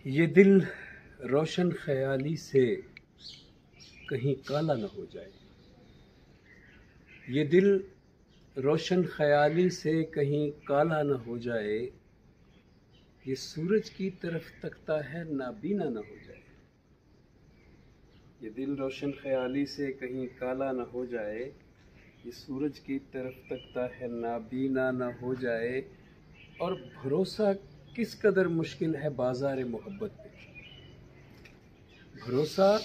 ये दिल रोशन ख्याली से कहीं काला न हो जाए। ये दिल रोशन ख्याली से कहीं काला न हो जाए। ये सूरज की तरफ तकता है नाबीना न हो जाए। ये दिल रोशन ख्याली से कहीं काला न हो जाए। ये सूरज की तरफ तकता है नाबीना न हो जाए। और भरोसा किस कदर मुश्किल है बाज़ार मोहब्बत में। भरोसा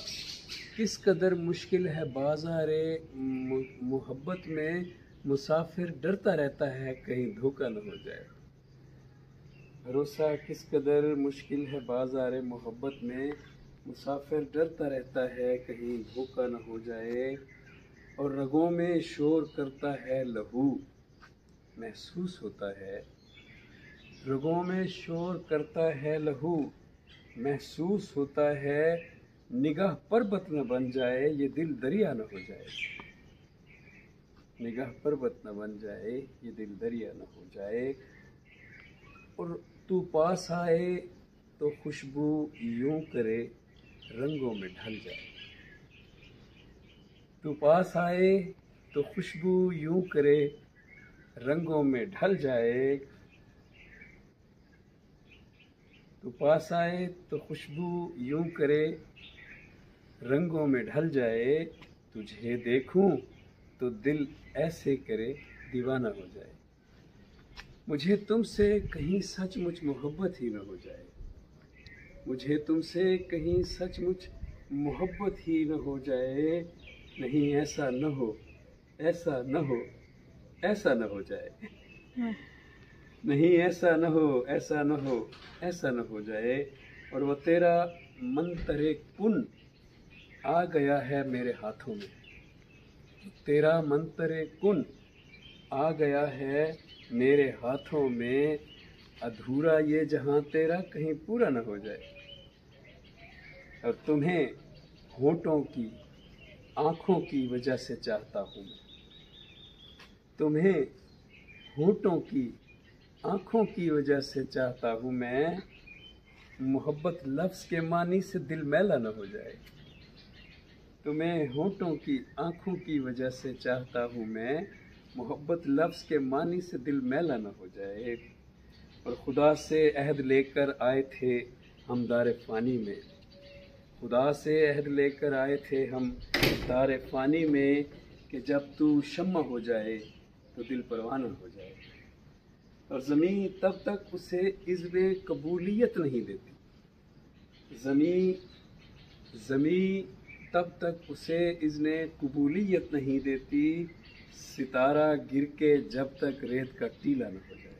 किस कदर मुश्किल है बाज़ार मोहब्बत में। मुसाफिर डरता रहता है कहीं धोखा न हो जाए। भरोसा किस कदर मुश्किल है बाज़ार मोहब्बत में। मुसाफिर डरता रहता है कहीं धोखा न हो जाए। और रगों में शोर करता है लहू, महसूस होता है। रगों में शोर करता है लहू, महसूस होता है। निगाह पर्वत न बन जाए, ये दिल दरिया न हो जाए। निगाह पर्वत न बन जाए, ये दिल दरिया न हो जाए। और तू पास आए तो खुशबू यूं करे रंगों में ढल जाए। तू पास आए तो खुशबू यूं करे रंगों में ढल जाए। तू पास आए तो खुशबू यूं करे रंगों में ढल जाए। तुझे देखूं तो दिल ऐसे करे दीवाना हो जाए। मुझे तुमसे कहीं सचमुच मोहब्बत ही न हो जाए। मुझे तुमसे कहीं सचमुच मोहब्बत ही न हो जाए। नहीं ऐसा न हो, ऐसा न हो, ऐसा न हो जाए। नहीं ऐसा न हो, ऐसा न हो, ऐसा न हो जाए। और वो तेरा मंतरे कुन आ गया है मेरे हाथों में। तेरा मंतरे कुन आ गया है मेरे हाथों में। अधूरा ये जहां तेरा कहीं पूरा न हो जाए। और तुम्हें होठों की आँखों की वजह से चाहता हूँ मैं। तुम्हें होठों की आँखों की वजह से चाहता हूँ मैं। मोहब्बत लफ्ज़ के मानी से दिल मैला न हो जाए। तुम्हें होठों की आँखों की वजह से चाहता हूँ मैं। मोहब्बत लफ्ज़ के मानी से दिल मैला न हो जाए। और खुदा से अहद लेकर आए थे हम दार फ़ानी में। खुदा से अहद लेकर आए थे हम दार फ़ानी में कि जब तू शम्मा हो जाए तो दिल परवाना हो जाए। और ज़मीं तब तक उसे इज़्न कबूलियत नहीं देती। ज़मीं तब तक उसे इज़्न कबूलियत नहीं देती। सितारा गिर के जब तक रेत का टीला न हो जाए।